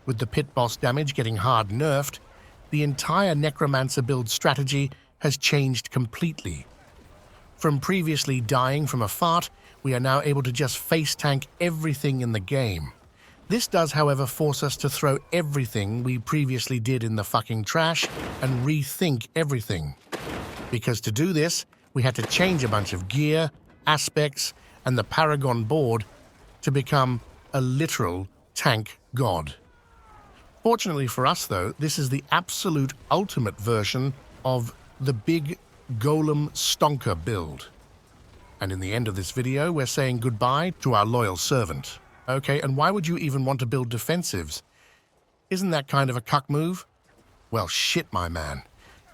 With the pit boss damage getting hard nerfed, the entire Necromancer build strategy has changed completely. From previously dying from a fart, we are now able to just face tank everything in the game. This does, however, force us to throw everything we previously did in the fucking trash and rethink everything. Because to do this, we had to change a bunch of gear, aspects, and the Paragon Board to become a literal tank god. Fortunately for us, though, this is the absolute ultimate version of the big Golem Stonker build. And in the end of this video, we're saying goodbye to our loyal servant. Okay, and why would you even want to build defensives? Isn't that kind of a cuck move? Well, shit, my man.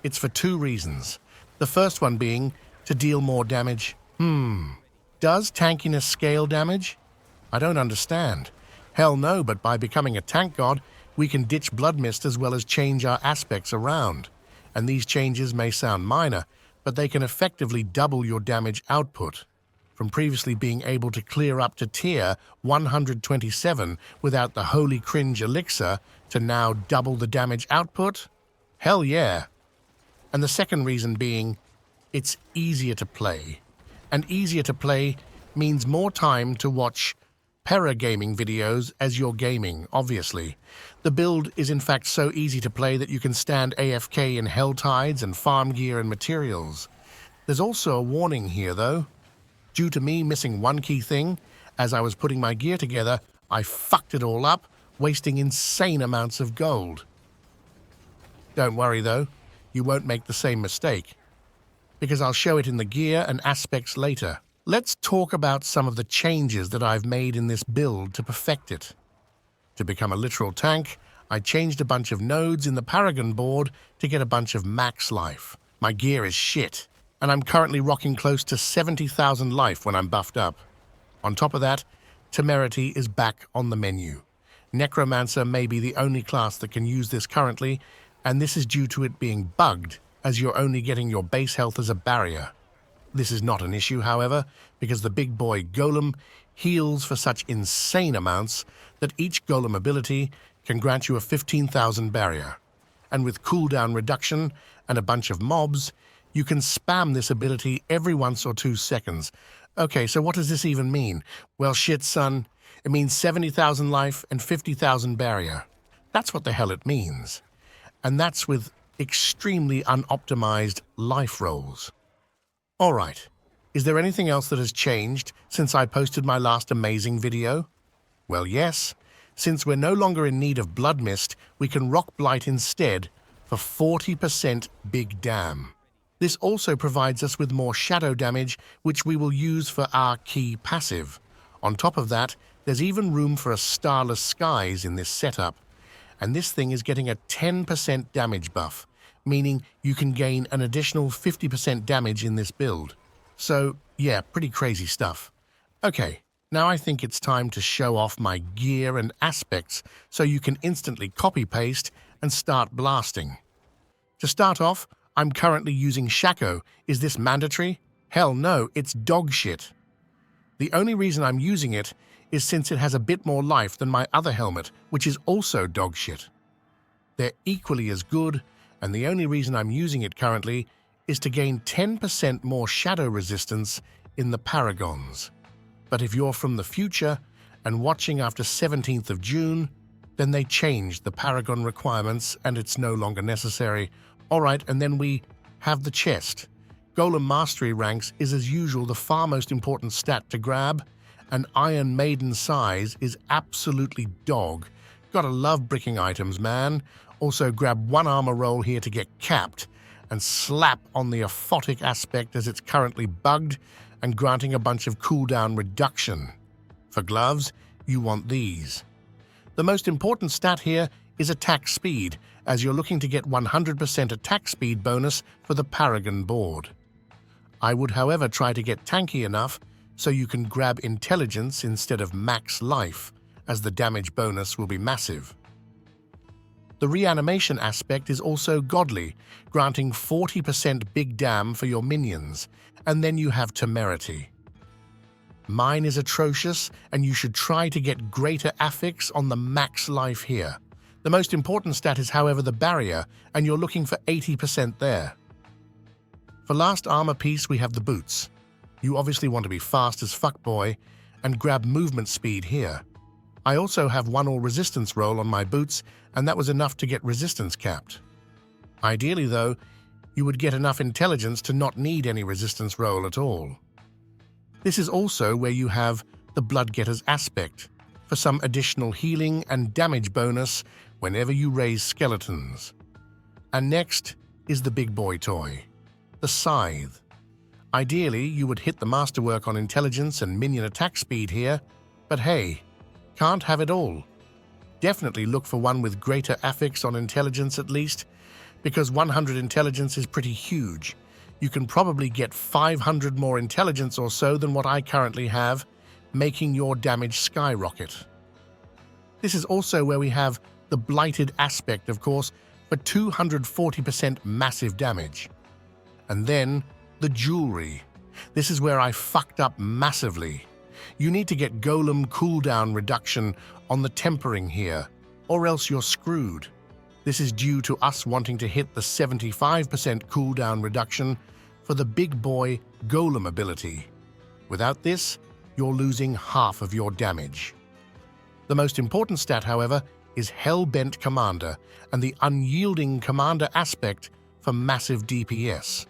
It's for two reasons. The first one being to deal more damage. Does tankiness scale damage? I don't understand. Hell no, but by becoming a tank god, we can ditch Blood Mist as well as change our aspects around. And these changes may sound minor, but they can effectively double your damage output. From previously being able to clear up to tier 127 without the holy cringe elixir to now double the damage output? Hell yeah. And the second reason being, it's easier to play. And easier to play means more time to watch paragaming videos as you're gaming, obviously. The build is in fact so easy to play that you can stand AFK in hell tides and farm gear and materials. There's also a warning here, though. Due to me missing one key thing, as I was putting my gear together, I fucked it all up, wasting insane amounts of gold. Don't worry, though. You won't make the same mistake, because I'll show it in the gear and aspects later. Let's talk about some of the changes that I've made in this build to perfect it. To become a literal tank, I changed a bunch of nodes in the Paragon Board to get a bunch of max life. My gear is shit, and I'm currently rocking close to 70,000 life when I'm buffed up. On top of that, Temerity is back on the menu. Necromancer may be the only class that can use this currently, and this is due to it being bugged, as you're only getting your base health as a barrier. This is not an issue, however, because the big boy Golem heals for such insane amounts that each Golem ability can grant you a 15,000 barrier. And with cooldown reduction and a bunch of mobs, you can spam this ability every 1 or 2 seconds. Okay, so what does this even mean? Well, shit, son. It means 70,000 life and 50,000 barrier. That's what the hell it means. And that's with extremely unoptimized life rolls. All right, is there anything else that has changed since I posted my last amazing video? Well, yes. Since we're no longer in need of Blood Mist, we can rock Blight instead for 40% big damn. This also provides us with more shadow damage, which we will use for our key passive. On top of that, there's even room for a Starless Skies in this setup. And this thing is getting a 10% damage buff, meaning you can gain an additional 50% damage in this build. So, yeah, pretty crazy stuff. Okay, now I think it's time to show off my gear and aspects so you can instantly copy-paste and start blasting. To start off, I'm currently using Shaco. Is this mandatory? Hell no, it's dog shit. The only reason I'm using it is since it has a bit more life than my other helmet, which is also dog shit. They're equally as good, and the only reason I'm using it currently is to gain 10% more shadow resistance in the Paragons. But if you're from the future and watching after 17th of June, then they changed the Paragon requirements and it's no longer necessary. Alright, and then we have the chest. Golem Mastery ranks is as usual the far most important stat to grab, and Iron Maiden size is absolutely dog. Gotta love bricking items, man. Also grab 1 armor roll here to get capped, and slap on the aphotic aspect as it's currently bugged and granting a bunch of cooldown reduction. For gloves, you want these. The most important stat here is attack speed, as you're looking to get 100% attack speed bonus for the Paragon Board. I would, however, try to get tanky enough so you can grab intelligence instead of max life, as the damage bonus will be massive. The reanimation aspect is also godly, granting 40% big dam for your minions, and then you have Temerity. Mine is atrocious, and you should try to get greater affix on the max life here. The most important stat is, however, the barrier, and you're looking for 80% there. For last armor piece, we have the boots. You obviously want to be fast as fuck, boy, and grab movement speed here. I also have 1 all resistance roll on my boots, and that was enough to get resistance capped. Ideally, though, you would get enough intelligence to not need any resistance roll at all. This is also where you have the Bloodgetter's aspect, for some additional healing and damage bonus whenever you raise skeletons. And next is the big boy toy, the Scythe. Ideally, you would hit the masterwork on intelligence and minion attack speed here, but hey, can't have it all. Definitely look for one with greater affix on intelligence at least, because 100 intelligence is pretty huge. You can probably get 500 more intelligence or so than what I currently have, making your damage skyrocket. This is also where we have the blighted aspect, of course, for 240% massive damage. And then the jewelry. This is where I fucked up massively. You need to get golem cooldown reduction on the tempering here, or else you're screwed. This is due to us wanting to hit the 75% cooldown reduction for the big boy golem ability. Without this, you're losing half of your damage. The most important stat, however, is Hellbent Commander and the Unyielding Commander aspect for massive DPS.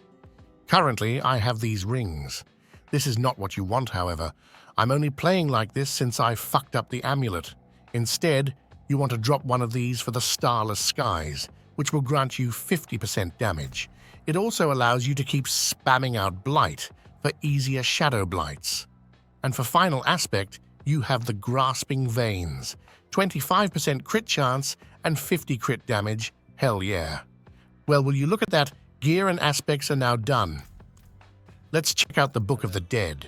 Currently, I have these rings. This is not what you want, however. I'm only playing like this since I fucked up the amulet. Instead, you want to drop one of these for the Starless Skies, which will grant you 50% damage. It also allows you to keep spamming out Blight for easier Shadow Blights. And for final aspect, you have the Grasping Veins, 25% crit chance and 50 crit damage, hell yeah. Well, will you look at that, gear and aspects are now done. Let's check out the Book of the Dead.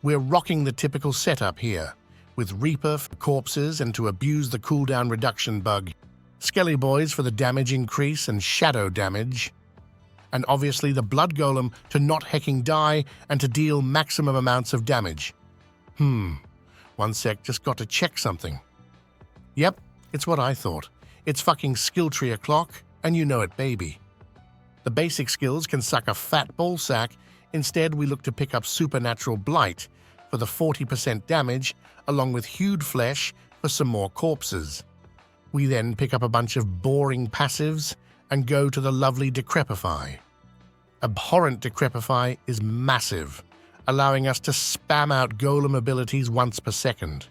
We're rocking the typical setup here, with Reaper for corpses and to abuse the cooldown reduction bug, Skelly Boys for the damage increase and shadow damage, and obviously the Blood Golem to not hecking die and to deal maximum amounts of damage. One sec, just got to check something. Yep, it's what I thought. It's fucking skill tree o'clock, and you know it, baby. The basic skills can suck a fat ballsack. Instead, we look to pick up Supernatural Blight for the 40% damage, along with Hewed Flesh for some more corpses. We then pick up a bunch of boring passives and go to the lovely Decrepify. Abhorrent Decrepify is massive, allowing us to spam out golem abilities once per second.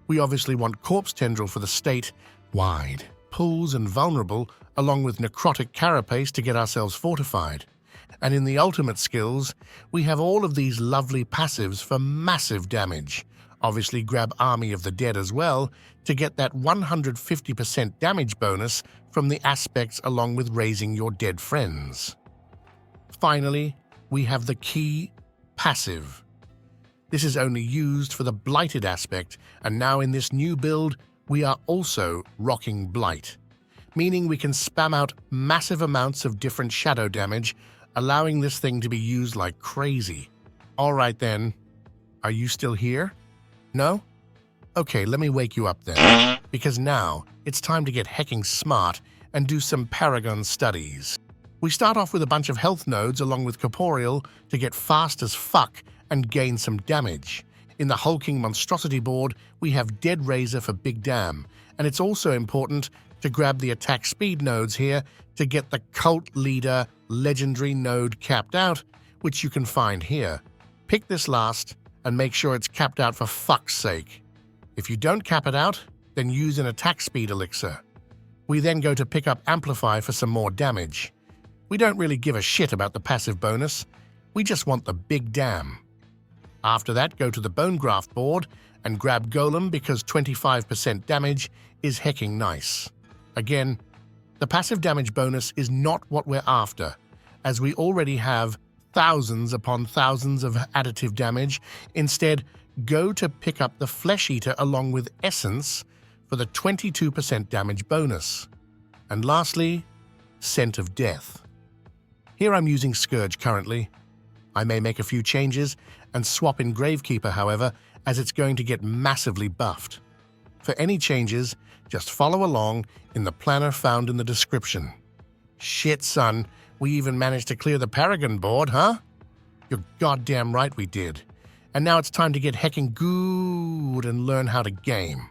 We obviously want Corpse Tendril for the state, wide, pulls and vulnerable, along with Necrotic Carapace to get ourselves fortified. And in the ultimate skills, we have all of these lovely passives for massive damage. Obviously grab Army of the Dead as well to get that 150% damage bonus from the aspects along with raising your dead friends. Finally, we have the key passive. This is only used for the blighted aspect, and now in this new build, we are also rocking Blight, meaning we can spam out massive amounts of different shadow damage, allowing this thing to be used like crazy. Alright then, are you still here? No? Okay, let me wake you up then, because now it's time to get hecking smart and do some Paragon studies. We start off with a bunch of health nodes along with Corporeal to get fast as fuck and gain some damage. In the Hulking Monstrosity board, we have Dead Razor for Big Damn, and it's also important to grab the attack speed nodes here to get the Cult Leader Legendary node capped out, which you can find here. Pick this last and make sure it's capped out for fuck's sake. If you don't cap it out, then use an attack speed elixir. We then go to pick up Amplify for some more damage. We don't really give a shit about the passive bonus, we just want the big damn. After that, go to the Bone Graft board and grab Golem because 25% damage is hecking nice. Again, the passive damage bonus is not what we're after, as we already have thousands upon thousands of additive damage. Instead, go to pick up the Flesh Eater along with Essence for the 22% damage bonus. And lastly, Scent of Death. Here I'm using Scourge currently. I may make a few changes and swap in Gravekeeper, however, as it's going to get massively buffed. For any changes, Just follow along in the planner found in the description. Shit, son, we even managed to clear the Paragon Board, huh? You're goddamn right we did. And now it's time to get heckin' good and learn how to game.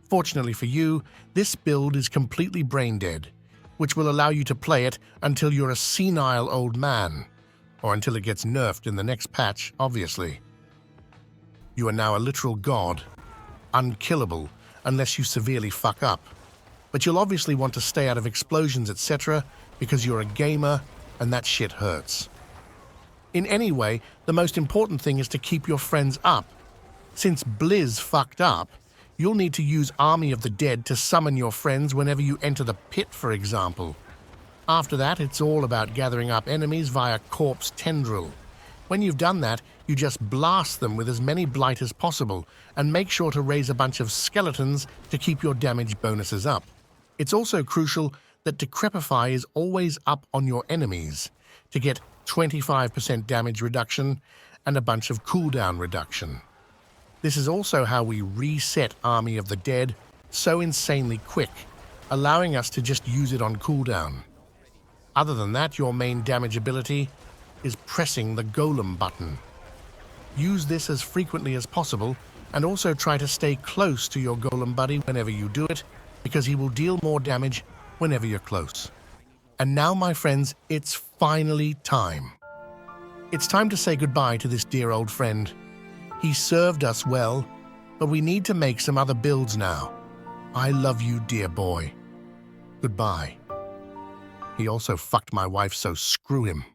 Fortunately for you, this build is completely brain-dead, which will allow you to play it until you're a senile old man, or until it gets nerfed in the next patch, obviously. You are now a literal god, unkillable unless you severely fuck up. But you'll obviously want to stay out of explosions, etc., because you're a gamer and that shit hurts. In any way, the most important thing is to keep your friends up. Since Blizz fucked up, you'll need to use Army of the Dead to summon your friends whenever you enter the pit, for example. After that, it's all about gathering up enemies via Corpse Tendril. When you've done that, you just blast them with as many blight as possible, and make sure to raise a bunch of skeletons to keep your damage bonuses up. It's also crucial that Decrepify is always up on your enemies to get 25% damage reduction and a bunch of cooldown reduction. This is also how we reset Army of the Dead so insanely quick, allowing us to just use it on cooldown. Other than that, your main damage ability is pressing the Golem button. Use this as frequently as possible, and also try to stay close to your Golem buddy whenever you do it, because he will deal more damage whenever you're close. And now, my friends, it's finally time. It's time to say goodbye to this dear old friend. He served us well, but we need to make some other builds now. I love you, dear boy. Goodbye. He also fucked my wife, so screw him.